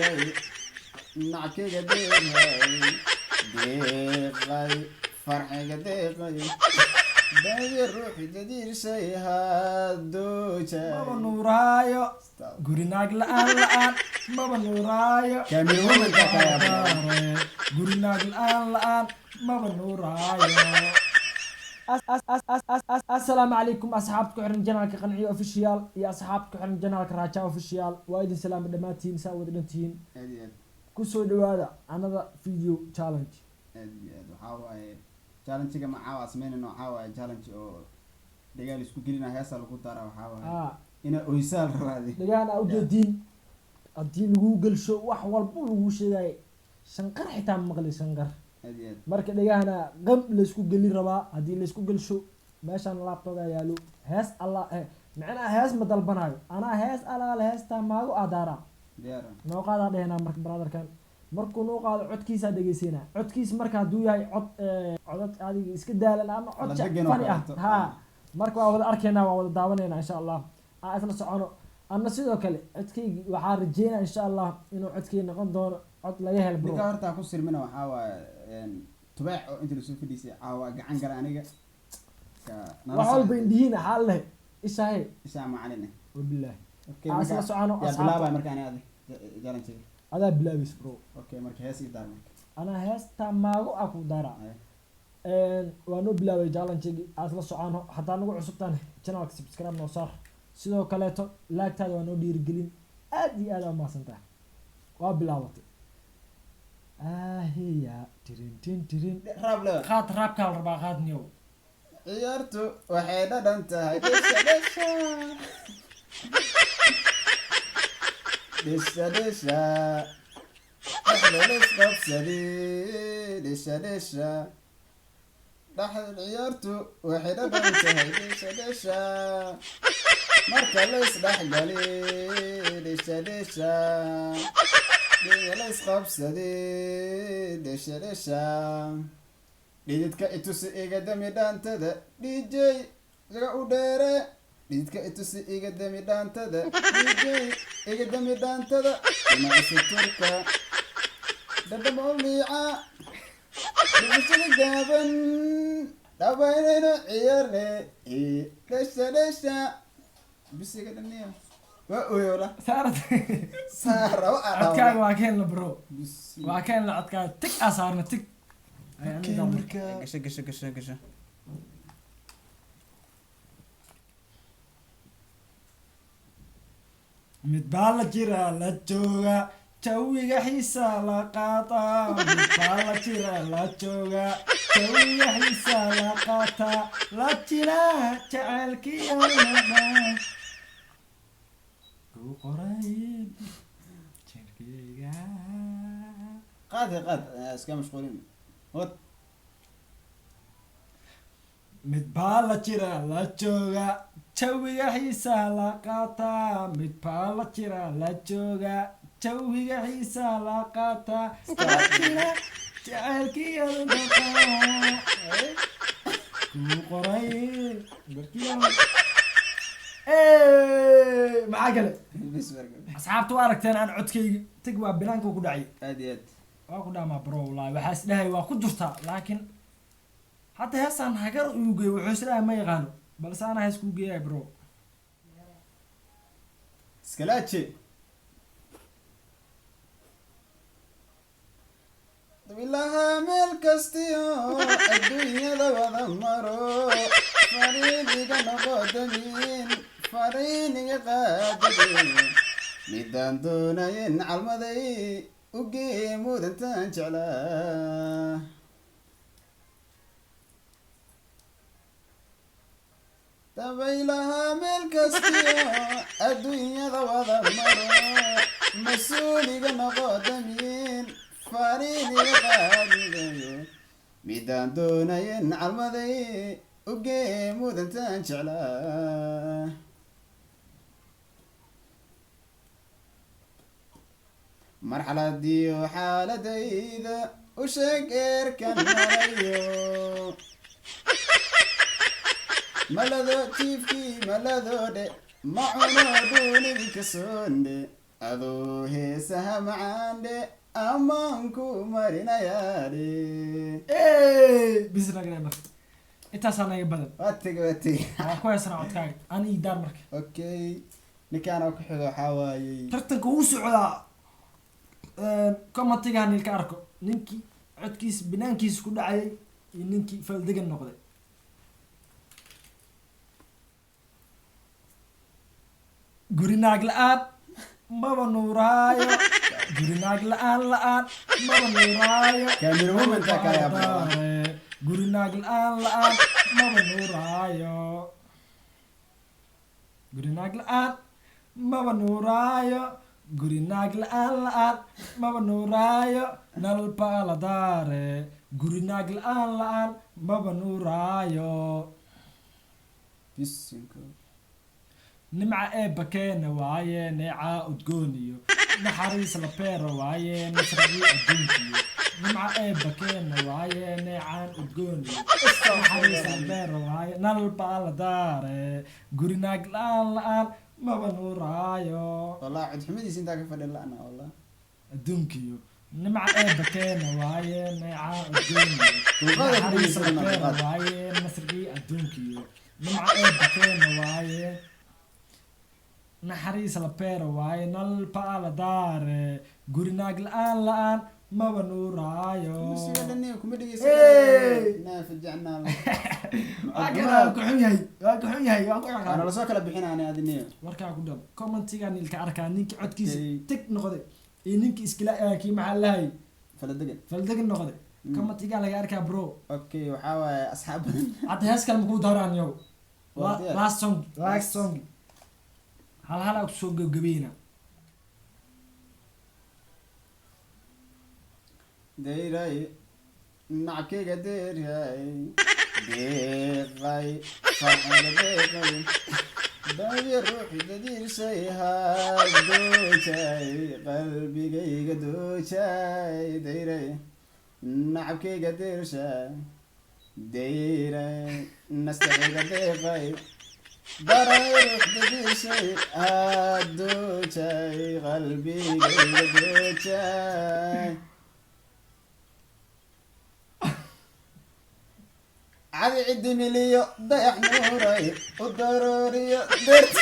ديغي نعكي ديغي ديغي فرحي ديغي داير روحي تدير شي هادوجا بابا نورايو قريناك الآن بابا نورايو كامل ومن تكايا قريناك الآن بابا نورايو السلام عليكم أصحابك حرن جنالك قنعي أوفيشيال يا أصحابك حرن جنالك راجع أوفيشيال وايد سلام دماتين ساود دنتين كسو دوادا أنا فيديو تشالنج waxaa challenge-ga maxaa sameynayno waxaa waaye challenge oo dagaal isku gelina heesa lagu dara waxaa waaye ina oysaal raadi dagaal aad ujeedin hadii lagu galsho wax walba lagu sheegay shanqar xitaa maqli shanqar marka dhagaana qam la isku gali rabaa hadii la isku galsho meeshan laabtooda yaalo hees allah macna hees ma dalbanayo ana hees ala heesta maagu adara noo qaada dheena marka brotherkan markuu noo qaado codkiisa dhageysina codkiis marka haduu yahay cod adiga iska daalan ama cod fani ah ha marka waa wada arkeena waa wada daawanayna insha Allah isla socono anna sidoo kale codkaygi waxa rajeynaa insha Allah inuu codkay noqon doono cod laga helo bro ninka horta ku sirmina waxa waaye tubaax oo inta soo fadhiisay caawa gacan gala aniga waxa walba indiina xal leh isha macalin wabillahi okay isla socono ya bilaaba marka aniga challenge هذا بلابس برو اوكي marka hees ii daarmay ana heesta maagu aku dara waanu bilaabay challenge-gi asla socono hadaa nagu cusubtaan channel-ka subscribe noo saar sidoo kale to like-taada waa noo dhiirigelin aad iyo aad u mahadsantahay waa bilaabatay hiya tirin raabka la rabaa qaadniyow ciyaartu waxay dhadhan tahay دشا احنا نسقط سديد دشا لحد عيارتو وحدة بنتهي دشا مركا ليسبح قليل دشا ليسقط سديد دشا ديدك اتوسي ايقا دمي دانتدا دي جي لقاو ديري ديدك اتوسي ايقا دمي دانتدا دي جي ايقا دمي دانتدا ناقص التركة دبا موليعة بمسل قابن دابينين عيارني دشا بس ايقا دمنيا ويولا سارة عدكاك واكين لبرو واكين لعدكاك تك اصارنا تك قشا midbaala jira la jooga jawiga xiisa la qaata midbaala jira la jooga jawiga xiisa la qaata la jira jacaylkii olada ku qoray jirkeyga قاد اسكا مشغولين وات midbaala jira la jooga jawiga xiisa la qaata midbaala jira la jooga jawiga xiisa la qaata jira jacaylkii olada ku qoray maxaa kale asxaabta waa aragteen aan codkayga tag waa bilaanka ku dhacay aad iyo aad waa ku dhaamaa bro wallahi waxaa is dhahay waa ku jirtaa laakiin hadda heesaan hagar uu geeyo wuxuu is dhahay ma yaqaano balse ana hees kuu geeyay bro اسكالاتشي بالله ملك استيو الدنيا ذا مرو فريني قدمين فريني قادمين ميدان دونين عالمدي وقيمو دنتان جعلا تبيلها ملك استيو الدنيا ذا مرو مسؤولي قدمين فريني قادمين ميدان دونين عالمدي وقيمو دنتان جعلا مرحلة ديو حالة ديدا وشقير كان مريو ملذو تيفكي ملذو دي معنا دوني بكسون دي adoo heesaha macaandhe ammaanku marinayaadhe bisnagna marka intaas anaga badan waa tegay ku heesana codkaaga aan ii daar marka okay ninkaan oo ku xigo waxaa waayey tartanka uu socdaa commentigaan ilka arko ninkii codkiisa banaankiisa ku dhacayay iyo ninkii faldegan noqday guri naag la-aan maba nuuraayo guri naag la-aan maba nuuraayo Camera woman taa kale abaa guri naag la-aan maba nuuraayo guri naag la-aan maba nuuraayo guri naag la-aan maba nuuraayo nalal baa la daare guri naag la-aan maba nuuraayo bisinko nimca eebba keena waaye neecaa udgooniyo naxariis la beera waaye nasrigii adduunkiyo nimca eebba keena waaye neecaan udgooniyo naxariis la beera waaye nal baa la daare guri naag la-aan maba nuuraayo والله عد حميدي سنتا كفر لنا والله adduunkiyo nimca eebba keena waaye neecaa udgooniyo Duqaada ku naxariis la dhigaysan beera duqaad. waaye nasrigii adduunkiyo nimca eebba keena waaye naxariis la beera waaye nal baa la daare guri naag la-aan maba nuuraayo مسيا دني كم دقي Hey! نافجعنا waa kuxun yahay انا لسه كلا بحين انا هذه النية warkaa ku dhab commentigan ilka arkaa ninkii codkiisa Okay. tig noqday iyo ninkii iskila kii maxaa lahay فلا دقن faldegan noqday commentigaa laga arkaa bro اوكي وحاول اصحاب hadda hees kale makuu daaraan yow Waa diyaar. last song hal halaa kusoo gabgabayna ديراي نعكي قدير هاي ديراي فعل ديراي باقي روحي تدير شيها دوشاي قلبي جاي دوشاي ديراي نعكي قدير شاي ديراي نستعي قدير براي روح تدير شيء دوشاي قلبي جاي دوشاي عادي عدي مليو ضيح نوري والضروري درت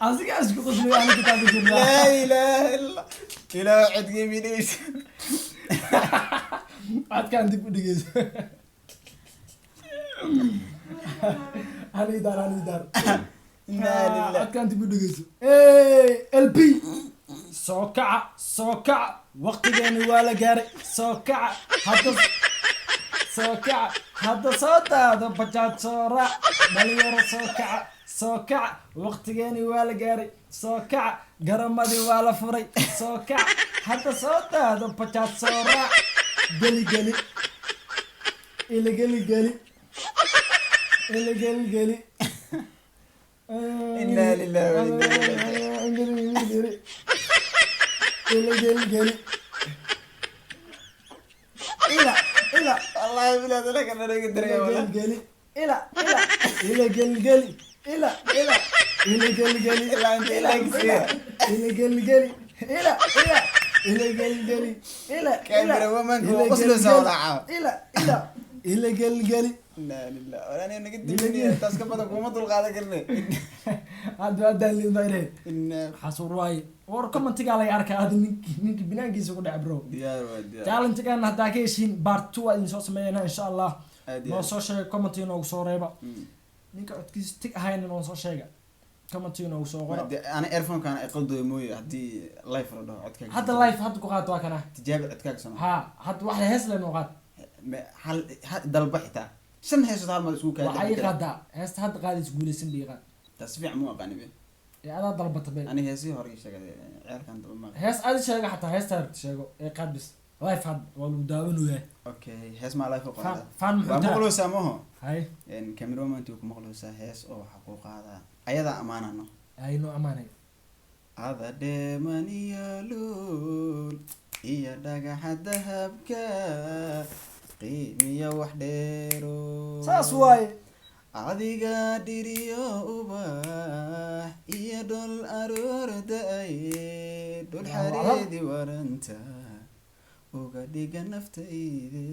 asiga isku qosliyo aan kitaabka jirnaa لا اله الا الى عدي مليش codkaan dib u dhigeyso hanidaar إنا لله codkaan dib u dhigeyso lp soo kaca waqtigeeni waa la gaaray soo kaca hadda soo daado bajaaj soo raac dhalinyaro soo kaca waqtigeeni waa la gaaray soo kaca garamadii waa la furay soo kaca hadda soo daado bajaaj soo raac geli iligeli إنا لله وإنا إليه iligeli ila والله يا بلاد لك انا لا اقدر يا والله geli ila إلا انت إلا كثير كاميرا ومن هو قصله سولعه ila geli لا لله ولا انا قد مني تاسك بدك وما طول قاعده قلنا hadda liimayne ان xasuur waaye war commentiga laga arkaa aad ninki binaankiisa ku dhac bro ديار وديار challenge-gan haddaa ka heshiin part 2 aan soo sameeyna insha Allah عادي noo soo sheeg comment inoogu soo reeba ninka codkiisa tig ahayn inoo soo sheega comment inoogu soo qora انا ايرفون كان اقلدو موي هدي لايف ردو عدك hadda live hadda ku qaad waa kana تجاب عدك سنه ha hadda wax la hees la noo qaad هل دلب حتى شن هيش هذا ما سوق waxay qaadaa heesta hadda qaadis guuleysan bay qaad تسبيع مو اغاني به ee adaa dalbata bay انا هيسي هوري شغل عيال كان دبل ما hees aad sheega xataa heesta harta sheego ee qaad bis live had waa lagu daawanayaa اوكي هيس ما لايف قاعده fan waa muxuu maqlo saamaho hay in cameraman tuu ku maqlo saa hees oo waxa ku qaada ayada amaanano ay noo amaanay ada demaniya lul iya dhagaxa dahabka qiimiya wax dheero saas waaye adiga dhiriyo ubax iyo dhul aroor da-ay dhul xareedi waranta uga dhiga naftayde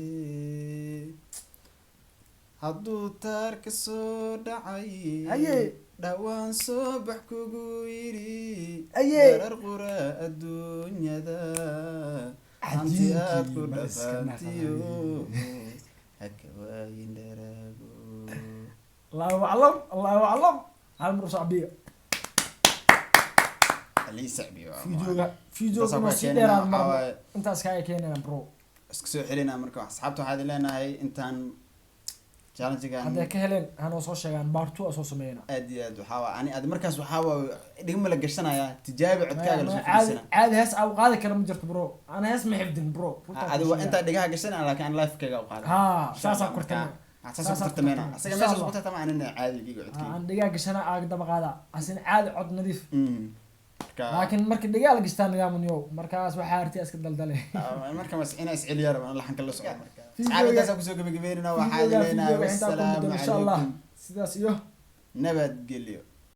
hadduu taarka soo dhacay dhawaan soo bax kugu yidhi darar qura adduunyada hanti aad ku dhaqantiyo haka waayin dharaago allahu aclam allahu aclam halmar sacbiya alii sacbiya fiidooga ma si dheeraan mar intaas kaaga keenayna bro isku soo xelinaa marka asxaabta waxaad leenahay intaan challenge-gan hadday ka heleen hanoo soo sheegaan baartu soo sameeyna aad iyo aad waxaa ani aad markaas waxaa dhigma la gashanaya tijaabi codkaaga la soo caadi caadi hees au qaadi kara ma jirto bro ana hees ma xifdin bro adiga inta dhigaha gashanaa laakiin live kaaga u qaado ha saasa kortana saasa kortamena asaga meesha ku tartama anina caadi giga codkii aan dhigaha gashana aag daba qaada asin caadi cod nadiif laakiin markii dhigaha la gashtaan nidaamyo markaas waxa arti iska daldalay marka mas ina isciliyar baan laxan kala socdo marka saxaabadaas ku soo gabagabeynaa waxaa leeyahay wassalaam alaykum sidaas iyo nabad geliyo